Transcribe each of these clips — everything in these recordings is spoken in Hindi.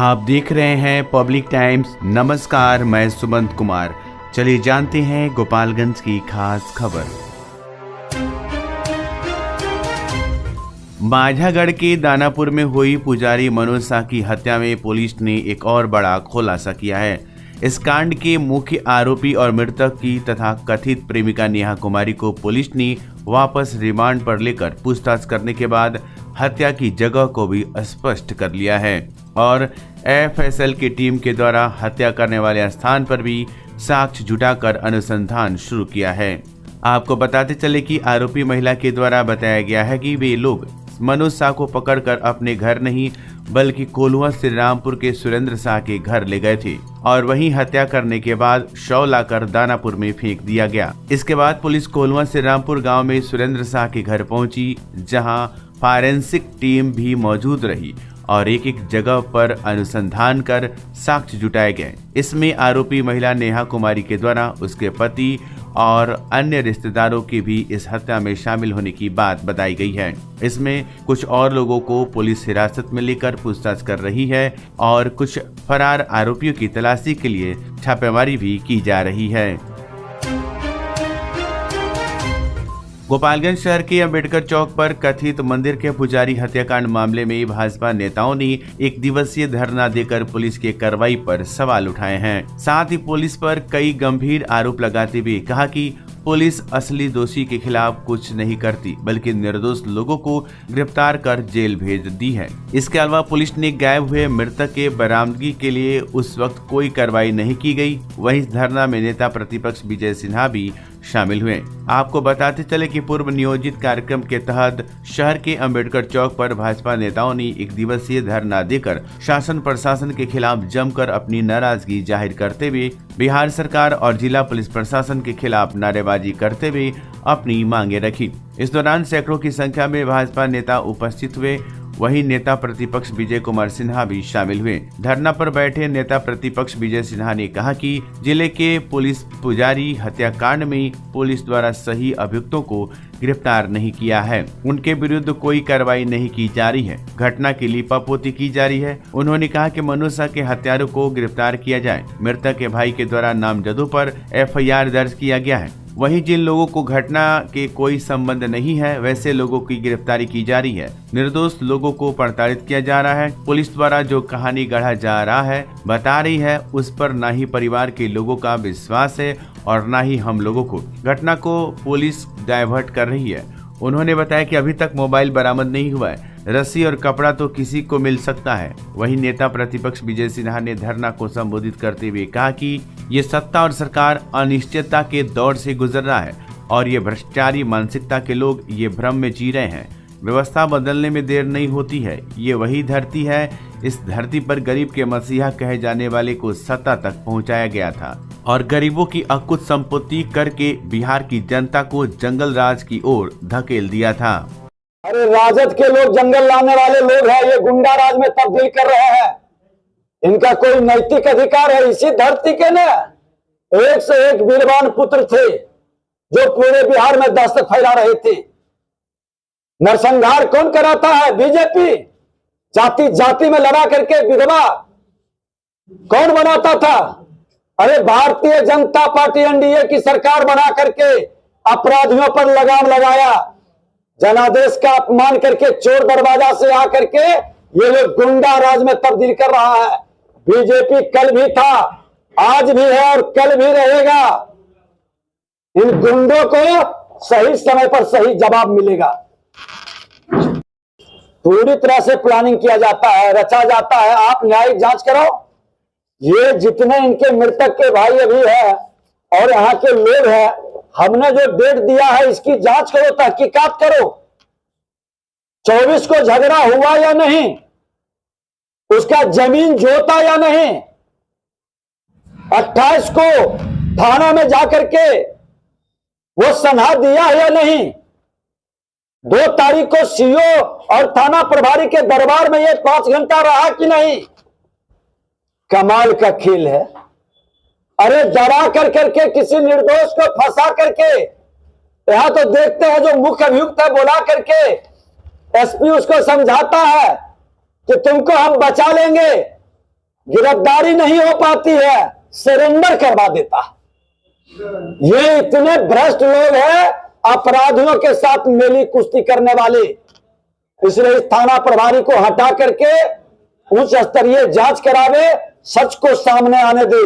आप देख रहे हैं पब्लिक टाइम्स। नमस्कार, मैं सुमंत कुमार। चलिए जानते हैं गोपालगंज की खास खबर। माझागढ़ के दानापुर में हुई पुजारी मनोज शाह की हत्या में पुलिस ने एक और बड़ा खुलासा किया है। इस कांड के मुख्य आरोपी और मृतक की तथा कथित प्रेमिका नेहा कुमारी को पुलिस ने वापस रिमांड पर लेकर पूछताछ करने के बाद हत्या की जगह को भी स्पष्ट कर लिया है और एफएसएल की टीम के द्वारा हत्या करने वाले स्थान पर भी साक्ष्य जुटाकर अनुसंधान शुरू किया है। आपको बताते चले कि आरोपी महिला के द्वारा बताया गया है कि वे लोग मनोज शाह को पकड़कर अपने घर नहीं बल्कि कोल्हुआ श्री रामपुर के सुरेंद्र शाह के घर ले गए थे और वहीं हत्या करने के बाद शव लाकर दानापुर में फेंक दिया गया। इसके बाद पुलिस कोल्हुआ श्री रामपुर गांव में सुरेंद्र शाह के घर पहुंची, जहां फॉरेंसिक टीम भी मौजूद रही और एक एक जगह पर अनुसंधान कर साक्ष्य जुटाए गए। इसमें आरोपी महिला नेहा कुमारी के द्वारा उसके पति और अन्य रिश्तेदारों के भी इस हत्या में शामिल होने की बात बताई गई है। इसमें कुछ और लोगों को पुलिस हिरासत में लेकर पूछताछ कर रही है और कुछ फरार आरोपियों की तलाशी के लिए छापेमारी भी की जा रही है। गोपालगंज शहर के अंबेडकर चौक पर कथित मंदिर के पुजारी हत्याकांड मामले में भाजपा नेताओं ने एक दिवसीय धरना देकर पुलिस की कार्रवाई पर सवाल उठाए हैं। साथ ही पुलिस पर कई गंभीर आरोप लगाते हुए कहा कि पुलिस असली दोषी के खिलाफ कुछ नहीं करती बल्कि निर्दोष लोगों को गिरफ्तार कर जेल भेज दी है। इसके अलावा पुलिस ने गायब हुए मृतक के बरामदगी के लिए उस वक्त कोई कार्रवाई नहीं की गई। वहीं इस धरना में नेता प्रतिपक्ष विजय सिन्हा भी शामिल हुए। आपको बताते चले कि पूर्व नियोजित कार्यक्रम के तहत शहर के अंबेडकर चौक पर भाजपा नेताओं ने एक दिवसीय धरना देकर शासन प्रशासन के खिलाफ जमकर अपनी नाराजगी जाहिर करते हुए बिहार सरकार और जिला पुलिस प्रशासन के खिलाफ नारेबाजी करते हुए अपनी मांगे रखी। इस दौरान सैकड़ों की संख्या में भाजपा नेता उपस्थित हुए। वहीं नेता प्रतिपक्ष विजय कुमार सिन्हा भी शामिल हुए। धरना पर बैठे नेता प्रतिपक्ष विजय सिन्हा ने कहा कि जिले के पुलिस पुजारी हत्याकांड में पुलिस द्वारा सही अभियुक्तों को गिरफ्तार नहीं किया है। उनके विरुद्ध कोई कार्रवाई नहीं की जा रही है। घटना की लीपापोती की जा रही है। उन्होंने कहा कि मनोज शाह के हत्यारों को गिरफ्तार किया जाए। मृतक के भाई के द्वारा नामजदों पर एफआईआर दर्ज किया गया है। वहीं जिन लोगों को घटना के कोई संबंध नहीं है वैसे लोगों की गिरफ्तारी की जा रही है। निर्दोष लोगों को प्रताड़ित किया जा रहा है। पुलिस द्वारा जो कहानी गढ़ा जा रहा है बता रही है उस पर न ही परिवार के लोगों का विश्वास है और न ही हम लोगों को। घटना को पुलिस डायवर्ट कर रही है। उन्होंने बताया कि अभी तक मोबाइल बरामद नहीं हुआ है। रस्सी और कपड़ा तो किसी को मिल सकता है। वहीं नेता प्रतिपक्ष विजय सिन्हा ने धरना को संबोधित करते हुए कहा कि ये सत्ता और सरकार अनिश्चितता के दौर से गुजर रहा है और ये भ्रष्टाचारी मानसिकता के लोग ये भ्रम में जी रहे हैं। व्यवस्था बदलने में देर नहीं होती है। ये वही धरती है। इस धरती पर गरीब के मसीहा कहे जाने वाले को सत्ता तक पहुंचाया गया था और गरीबों की अकुत संपत्ति करके बिहार की जनता को जंगल राज की ओर धकेल दिया था। अरे राजद के लोग जंगल लाने वाले लोग हैं, ये गुंडा राज में तब्दील कर रहे हैं। इनका कोई नैतिक अधिकार है? इसी धरती के न एक से एक वीरवान पुत्र थे जो पूरे बिहार में दहशत फैला रहे थे। नरसंहार कौन कराता है? बीजेपी। जाति जाति में लड़ा करके विधवा कौन बनाता था? अरे भारतीय जनता पार्टी एनडीए की सरकार बना करके अपराधियों पर लगाम लगाया। जनादेश का अपमान करके चोर दरवाजा से आकर के ये लोग गुंडा राज में तब्दील कर रहा है। बीजेपी कल भी था, आज भी है और कल भी रहेगा। इन गुंडों को सही समय पर सही जवाब मिलेगा। पूरी तरह से प्लानिंग किया जाता है, रचा जाता है। आप न्यायिक जांच करो। ये जितने इनके मृतक के भाई अभी है और यहाँ के लोग हैं, हमने जो डेट दिया है इसकी जांच करो, तहकीकात करो। 24 को झगड़ा हुआ या नहीं, उसका जमीन जोता या नहीं, 28 को थाना में जाकर के वो सनहा दिया या नहीं, 2 तारीख को सीओ और थाना प्रभारी के दरबार में ये 5 घंटा रहा कि नहीं। कमाल का खेल है। अरे डरा कर करके किसी निर्दोष को फंसा करके, यहां तो देखते हैं जो मुख्य अभियुक्त है बुला करके एसपी उसको समझाता है कि तुमको हम बचा लेंगे, गिरफ्तारी नहीं हो पाती है, सरेंडर करवा देता है। ये इतने भ्रष्ट लोग हैं, अपराधियों के साथ मेली कुश्ती करने वाले। इसलिए इस थाना प्रभारी को हटा करके उच्च स्तरीय जांच करावे, सच को सामने आने दे।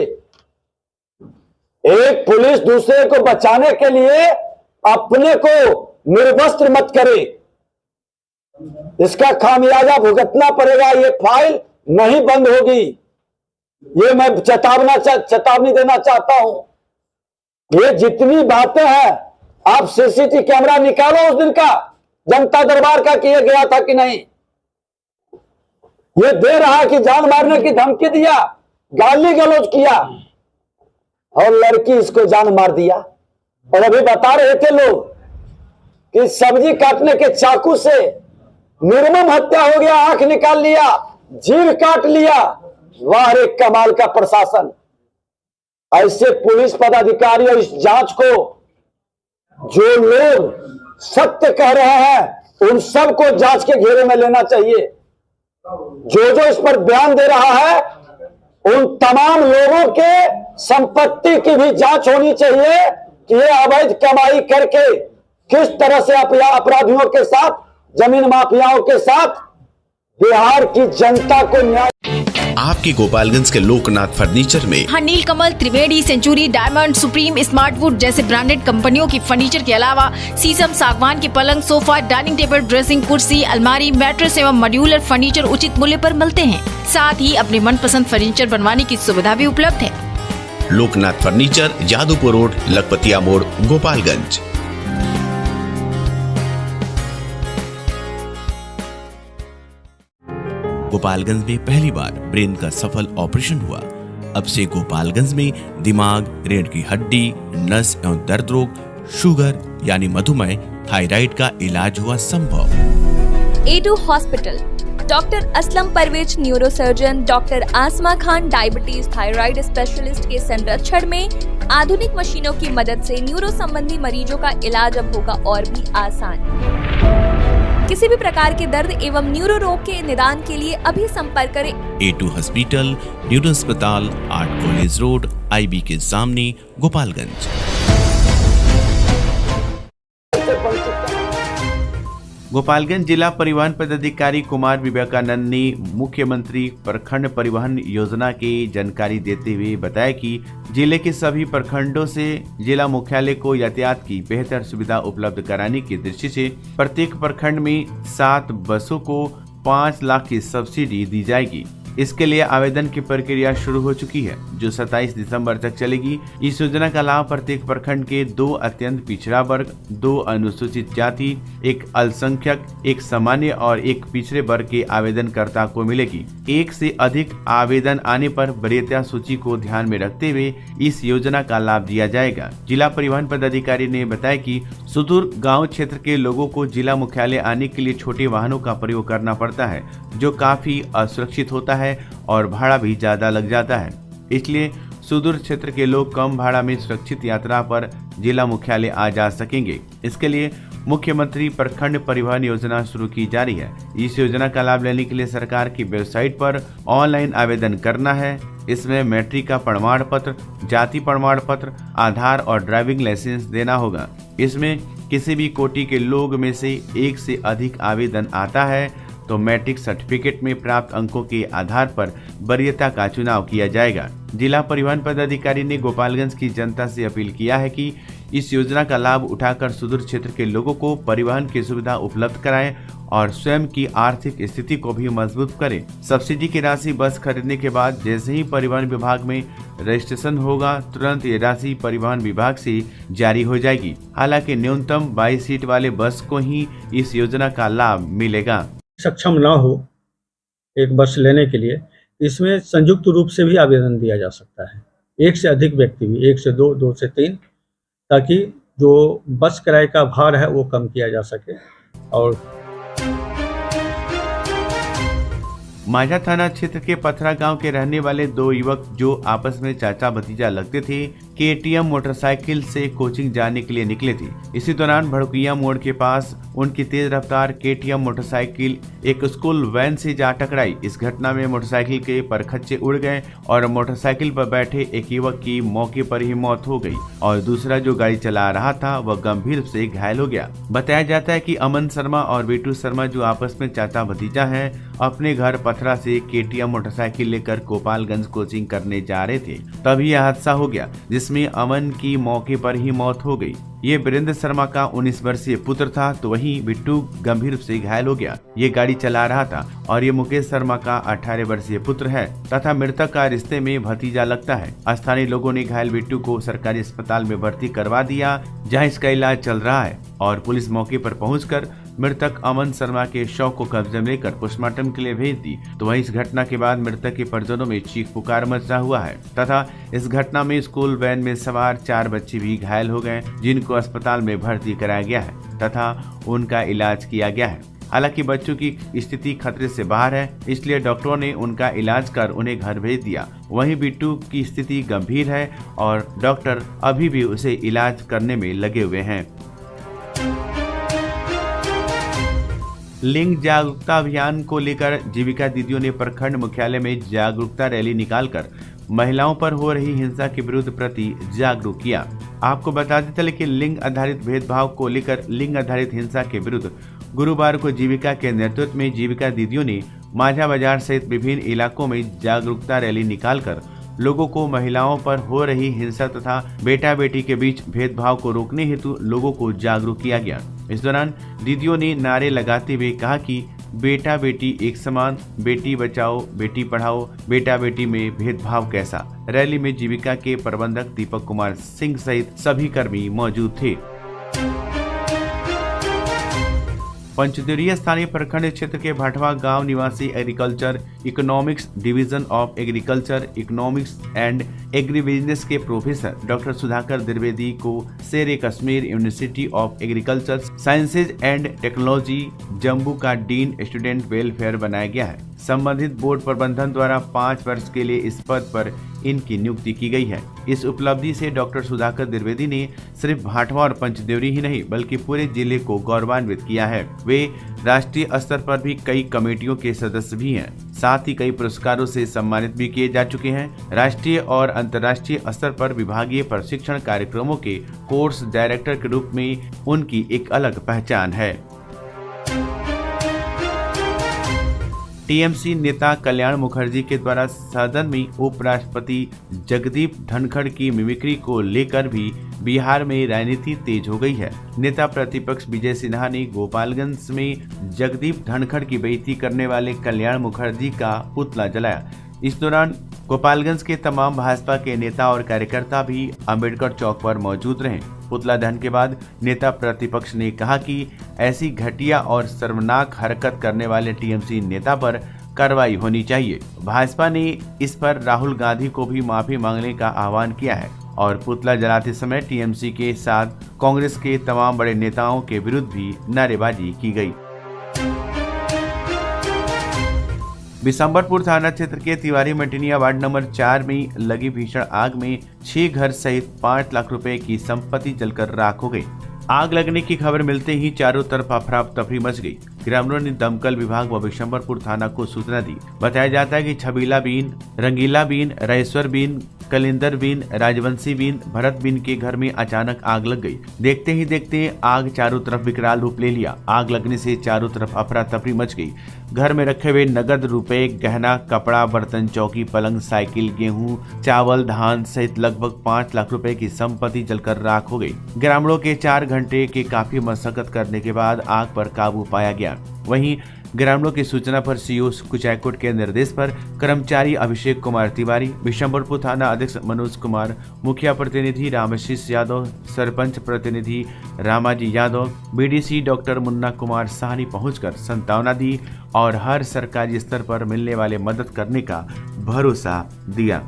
एक पुलिस दूसरे को बचाने के लिए अपने को निर्वस्त्र मत करे, इसका खामियाजा भुगतना पड़ेगा। ये फाइल नहीं बंद होगी, ये मैं चेतावनी देना चाहता हूं। ये जितनी बातें हैं, आप सीसीटीवी कैमरा निकालो उस दिन का जनता दरबार का, किया गया था कि नहीं। ये दे रहा कि जान मारने की धमकी दिया, गाली गलौज किया और लड़की इसको जान मार दिया। और अभी बता रहे थे लोग कि सब्जी काटने के चाकू से निर्मम हत्या हो गया, आंख निकाल लिया, जीभ काट लिया। वाह रे कमाल का प्रशासन। ऐसे पुलिस पदाधिकारियों इस जांच को, जो लोग सत्य कह रहे हैं उन सबको जांच के घेरे में लेना चाहिए। जो इस पर बयान दे रहा है उन तमाम लोगों के संपत्ति की भी जांच होनी चाहिए कि ये अवैध कमाई करके किस तरह से अपराधियों के साथ, जमीन माफियाओं के साथ बिहार की जनता को न्याय। आपके गोपालगंज के लोकनाथ फर्नीचर में नील कमल, त्रिवेणी, सेंचुरी, डायमंड, सुप्रीम, स्मार्टवुड जैसे ब्रांडेड कंपनियों की फर्नीचर के अलावा शीशम, सागवान के पलंग, सोफा, डाइनिंग टेबल, ड्रेसिंग, कुर्सी, अलमारी, मैट्रेस एवं मॉड्यूलर फर्नीचर उचित मूल्य पर मिलते हैं। साथ ही अपने मनपसंद फर्नीचर बनवाने की सुविधा भी उपलब्ध है। लोकनाथ फर्नीचर, यादवपुर रोड, लखपतिया मोड़, गोपालगंज। गोपालगंज में पहली बार ब्रेन का सफल ऑपरेशन हुआ। अब से गोपालगंज में दिमाग, रीढ़ की हड्डी, नस एवं दर्द रोग, शुगर यानी मधुमेह, थायराइड का इलाज हुआ संभव। A2 hospital, doctor Aslam Parvez neurosurgeon, doctor Asma Khan diabetes thyroid specialist के संरक्षण में आधुनिक मशीनों की मदद से न्यूरो संबंधी मरीजों का इलाज अब होगा और भी आसान। किसी भी प्रकार के दर्द एवं न्यूरो रोग के निदान के लिए अभी संपर्क करें। A2 हॉस्पिटल, न्यूरो अस्पताल, आर्ट कॉलेज रोड, IB के सामने, गोपालगंज। गोपालगंज जिला परिवहन पदाधिकारी कुमार विवेकानंद ने मुख्यमंत्री प्रखंड परिवहन योजना की जानकारी देते हुए बताया कि जिले के सभी प्रखंडों से जिला मुख्यालय को यातायात की बेहतर सुविधा उपलब्ध कराने की दृष्टि से प्रत्येक प्रखंड में 7 बसों को 5 लाख की सब्सिडी दी जाएगी। इसके लिए आवेदन की प्रक्रिया शुरू हो चुकी है, जो 27 दिसंबर तक चलेगी। इस योजना का लाभ प्रत्येक प्रखंड के 2 अत्यंत पिछड़ा वर्ग, 2 अनुसूचित जाति, 1 अल्पसंख्यक, 1 सामान्य और 1 पिछड़े वर्ग के आवेदनकर्ता को मिलेगी। 1 से अधिक आवेदन आने पर वरीयता सूची को ध्यान में रखते हुए इस योजना का लाभ दिया जाएगा। जिला परिवहन पदाधिकारी ने बताया कि सुदूर गाँव क्षेत्र के लोगों को जिला मुख्यालय आने के लिए छोटे वाहनों का प्रयोग करना पड़ता है, जो काफी असुरक्षित होता है और भाड़ा भी ज्यादा लग जाता है। इसलिए सुदूर क्षेत्र के लोग कम भाड़ा में सुरक्षित यात्रा पर जिला मुख्यालय आ जा सकेंगे। इसके लिए मुख्यमंत्री प्रखंड परिवहन योजना शुरू की जा रही है। इस योजना का लाभ लेने के लिए सरकार की वेबसाइट पर ऑनलाइन आवेदन करना है। इसमें मैट्रिक का प्रमाण पत्र, जाति प्रमाण पत्र, आधार और ड्राइविंग लाइसेंस देना होगा। इसमें किसी भी कोटि के लोग में से 1 से अधिक आवेदन आता है तो मैट्रिक सर्टिफिकेट में प्राप्त अंकों के आधार पर वरीयता का चुनाव किया जाएगा। जिला परिवहन पदाधिकारी ने गोपालगंज की जनता से अपील किया है कि इस योजना का लाभ उठाकर सुदूर क्षेत्र के लोगों को परिवहन की सुविधा उपलब्ध कराएं और स्वयं की आर्थिक स्थिति को भी मजबूत करें। सब्सिडी की राशि बस खरीदने के बाद जैसे ही परिवहन विभाग में रजिस्ट्रेशन होगा, तुरंत ये राशि परिवहन विभाग से जारी हो जाएगी। हालांकि न्यूनतम 22 सीट वाले बस को ही इस योजना का लाभ मिलेगा। सक्षम ना हो एक बस लेने के लिए, इसमें संयुक्त रूप से भी आवेदन दिया जा सकता है। 1 से अधिक व्यक्ति भी, 1 से 2, 2 से 3, ताकि जो बस किराए का भार है वो कम किया जा सके। और माझा थाना क्षेत्र के पथरा गांव के रहने वाले 2 युवक जो आपस में चाचा भतीजा लगते थे KTM मोटरसाइकिल से कोचिंग जाने के लिए निकले थे। इसी दौरान भड़कुइया मोड़ के पास उनकी तेज रफ्तार KTM मोटरसाइकिल एक स्कूल वैन से जा टकराई। इस घटना में मोटरसाइकिल के परखच्चे उड़ गए और मोटरसाइकिल पर बैठे एक युवक की मौके पर ही मौत हो गई और दूसरा जो गाड़ी चला रहा था वह गंभीर रूप से घायल हो गया। बताया जाता है कि अमन शर्मा और बेटू शर्मा जो आपस में चाचा भतीजा हैं, अपने घर पथरा से KTM मोटरसाइकिल लेकर गोपालगंज कोचिंग करने जा रहे थे, तभी यह हादसा हो गया जिसमें अमन की मौके पर ही मौत हो गई। ये वीरेंद्र शर्मा का 19 वर्षीय पुत्र था, तो वहीं बिट्टू गंभीर रूप से घायल हो गया। ये गाड़ी चला रहा था और ये मुकेश शर्मा का 18 वर्षीय पुत्र है तथा मृतक का रिश्ते में भतीजा लगता है। स्थानीय लोगों ने घायल बिट्टू को सरकारी अस्पताल में भर्ती करवा दिया, जहां इसका इलाज चल रहा है और पुलिस मौके पर पहुंचकर मृतक अमन शर्मा के शव को कब्जे में लेकर पोस्टमार्टम के लिए भेज दी। तो वहीं इस घटना के बाद मृतक के परिजनों में चीख पुकार मचा हुआ है तथा इस घटना में स्कूल वैन में सवार 4 बच्चे भी घायल हो गए, जिनको अस्पताल में भर्ती कराया गया है तथा उनका इलाज किया गया है। हालांकि बच्चों की स्थिति खतरे से बाहर है, इसलिए डॉक्टरों ने उनका इलाज कर उन्हें घर भेज दिया। वहीं बिट्टू की स्थिति गंभीर है और डॉक्टर अभी भी उसे इलाज करने में लगे हुए हैं। लिंग जागरूकता अभियान को लेकर जीविका दीदियों ने प्रखंड मुख्यालय में जागरूकता रैली निकालकर महिलाओं पर हो रही हिंसा के विरुद्ध प्रति जागरूक किया। आपको बता दें चले कि लिंग आधारित भेदभाव को लेकर लिंग आधारित हिंसा के विरुद्ध गुरुवार को जीविका के नेतृत्व में जीविका दीदियों ने माझा बाजार सहित विभिन्न इलाकों में जागरूकता रैली निकालकर लोगों को महिलाओं पर हो रही हिंसा तथा बेटा बेटी के बीच भेदभाव को रोकने हेतु लोगों को जागरूक किया गया। इस दौरान दीदियों ने नारे लगाते हुए कहा कि बेटा बेटी एक समान, बेटी बचाओ बेटी पढ़ाओ, बेटा बेटी में भेदभाव कैसा। रैली में जीविका के प्रबंधक दीपक कुमार सिंह सहित सभी कर्मी मौजूद थे। पंचदेवरिया स्थानीय प्रखंड क्षेत्र के भाटवा गांव निवासी agriculture economics division of agriculture economics and agri business के प्रोफेसर डॉक्टर सुधाकर द्विवेदी को शेर Kashmir university of agriculture sciences and technology Jammu का डीन स्टूडेंट वेलफेयर बनाया गया है। संबंधित बोर्ड प्रबंधन द्वारा 5 वर्ष के लिए इस पद पर इनकी नियुक्ति की गई है। इस उपलब्धि से डॉक्टर सुधाकर द्विवेदी ने सिर्फ भाटवा और पंचदेवरी ही नहीं बल्कि पूरे जिले को गौरवान्वित किया है। वे राष्ट्रीय स्तर पर भी कई कमेटियों के सदस्य भी हैं, साथ ही कई पुरस्कारों से सम्मानित भी किए जा चुके हैं। राष्ट्रीय और अंतर्राष्ट्रीय स्तर पर विभागीय प्रशिक्षण कार्यक्रमों के कोर्स डायरेक्टर के रूप में उनकी एक अलग पहचान है। टीएमसी नेता कल्याण मुखर्जी के द्वारा सदन में उपराष्ट्रपति जगदीप धनखड़ की मिमिक्री को लेकर भी बिहार में राजनीति तेज हो गई है। नेता प्रतिपक्ष विजय सिन्हा ने गोपालगंज में जगदीप धनखड़ की बेइज्जती करने वाले कल्याण मुखर्जी का पुतला जलाया। इस दौरान गोपालगंज के तमाम भाजपा के नेता और कार्यकर्ता भी अंबेडकर चौक पर मौजूद रहे। पुतला दहन के बाद नेता प्रतिपक्ष ने कहा कि ऐसी घटिया और शर्मनाक हरकत करने वाले टीएमसी नेता पर कार्रवाई होनी चाहिए। भाजपा ने इस पर राहुल गांधी को भी माफी मांगने का आह्वान किया है और पुतला जलाते समय टीएमसी के साथ कांग्रेस के तमाम बड़े नेताओं के विरुद्ध भी नारेबाजी की गई। बिशंबरपुर थाना क्षेत्र के तिवारी मटिनिया वार्ड नंबर 4 में लगी भीषण आग में 6 घर सहित 5 लाख रुपए की संपत्ति जलकर राख हो गई। आग लगने की खबर मिलते ही चारों तरफ अफरा तफरी मच गई। ग्रामीणों ने दमकल विभाग व बिशंबरपुर थाना को सूचना दी। बताया जाता है कि छबीला बीन, रंगीला बीन, राजेश्वर बीन, कलिंदर बीन, राजवंशी बीन, भरत बीन के घर में अचानक आग लग गई। देखते ही देखते आग चारों तरफ विकराल रूप ले लिया। आग लगने से चारों तरफ अफरा तफरी मच गई। घर में रखे हुए नगद रुपए, गहना, कपड़ा, बर्तन, चौकी, पलंग, साइकिल, गेहूं, चावल, धान सहित लगभग 5 लाख रुपए की संपत्ति जलकर राख हो गई। ग्रामीणों के 4 घंटे के काफी मशक्कत करने के बाद आग पर काबू पाया गया। वहीं ग्रामीणों की सूचना पर सीओ कुचायकोट के निर्देश पर कर्मचारी अभिषेक कुमार तिवारी, बिशंबरपुर थाना अध्यक्ष मनोज कुमार, मुखिया प्रतिनिधि रामाशीष यादव, सरपंच प्रतिनिधि रामाजी यादव, बीडीसी डॉक्टर मुन्ना कुमार साहनी पहुंचकर सांत्वना दी और हर सरकारी स्तर पर मिलने वाले मदद करने का भरोसा दिया।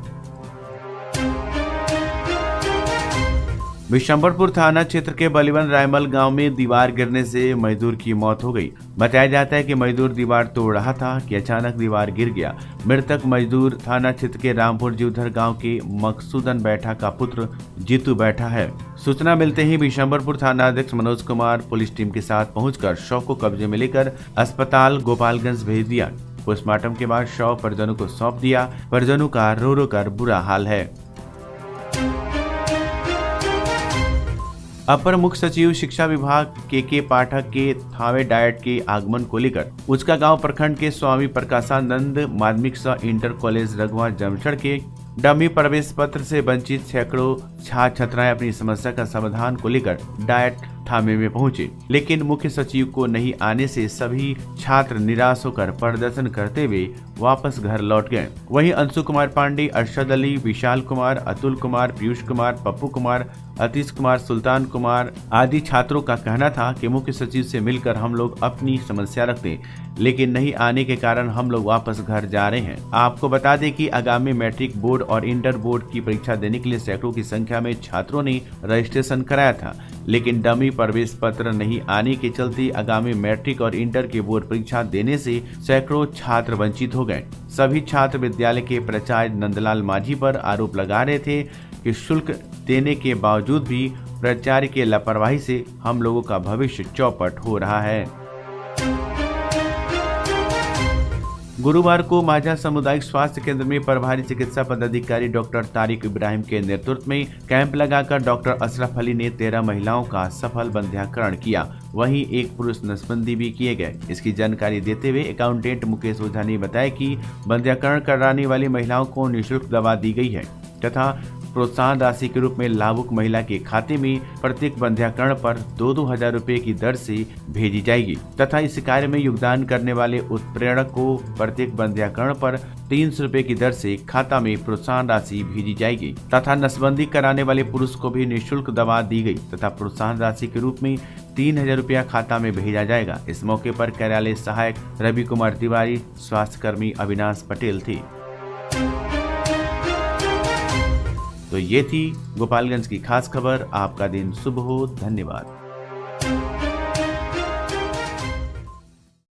बिशंबरपुर थाना क्षेत्र के बलिवन रायमल गांव में दीवार गिरने से मजदूर की मौत हो गई। बताया जाता है कि मजदूर दीवार तोड़ रहा था कि अचानक दीवार गिर गया। मृतक मजदूर थाना क्षेत्र के रामपुर जीवधर गांव के मकसूदन बैठा का पुत्र जीतू बैठा है। सूचना मिलते ही बिशंबरपुर थाना अध्यक्ष मनोज कुमार पुलिस टीम के साथ पहुंचकर शव को कब्जे में लेकर अस्पताल गोपालगंज भेज दिया। पोस्टमार्टम के बाद शव परिजनों को सौंप दिया। परिजनों का रो रो कर बुरा हाल है। अपर मुख्य सचिव शिक्षा विभाग के पाठक के थावे डाइट के आगमन को लेकर उचका गांव प्रखंड के स्वामी प्रकाशानंद माध्यमिक सह इंटर कॉलेज रघुआ जमछड़ के डमी प्रवेश पत्र से वंचित सैकड़ों छात्र छात्राएं अपनी समस्या का समाधान को लेकर डाइट थामे में पहुंचे, लेकिन मुख्य सचिव को नहीं आने से सभी छात्र निराश होकर प्रदर्शन करते हुए वापस घर लौट गए। वहीं अंशु कुमार पांडे, अरशद अली, विशाल कुमार, अतुल कुमार, पीयूष कुमार, पप्पू कुमार, अतीश कुमार, सुल्तान कुमार आदि छात्रों का कहना था कि मुख्य सचिव से मिलकर हम लोग अपनी समस्या रखते, लेकिन नहीं आने के कारण हम लोग वापस घर जा रहे हैं। आपको बता दें कि आगामी मैट्रिक बोर्ड और इंटर बोर्ड की परीक्षा देने के लिए सैकड़ों की संख्या में छात्रों ने रजिस्ट्रेशन कराया था, लेकिन डमी प्रवेश पत्र नहीं आने के चलते आगामी मैट्रिक और इंटर की बोर्ड परीक्षा देने से सैकड़ों छात्र वंचित हो गए। सभी छात्र विद्यालय के प्राचार्य नंदलाल माझी पर आरोप लगा रहे थे कि शुल्क देने के बावजूद भी प्राचार्य की लापरवाही से हम लोगों का भविष्य चौपट हो रहा है। गुरुवार को माझा सामुदायिक स्वास्थ्य केंद्र में प्रभारी चिकित्सा पदाधिकारी डॉक्टर तारिक इब्राहिम के नेतृत्व में कैंप लगाकर डॉक्टर अशरफ अली ने 13 महिलाओं का सफल बंध्याकरण किया। वहीं एक पुरुष नसबंदी भी किए गए। इसकी जानकारी देते हुए अकाउंटेंट मुकेश ओझा ने बताया कि बंध्याकरण कराने वाली महिलाओं को निःशुल्क दवा दी गई है तथा प्रोत्साहन राशि के रूप में लाभुक महिला के खाते में प्रत्येक बंध्याकरण पर 2-2 हजार रुपए की दर से भेजी जाएगी तथा इस कार्य में योगदान करने वाले उत्प्रेरक को प्रत्येक बंध्याकरण पर 300 रुपए की दर से खाता में प्रोत्साहन राशि भेजी जाएगी तथा नसबंदी कराने वाले पुरुष को भी निःशुल्क दवा दी गई तथा प्रोत्साहन राशि के रूप में 3000 रुपया खाता में भेजा जाएगा। इस मौके पर कार्यालय सहायक रवि कुमार तिवारी, स्वास्थ्य कर्मी अविनाश पटेल थे। तो ये थी गोपालगंज की खास खबर। आपका दिन शुभ हो। धन्यवाद।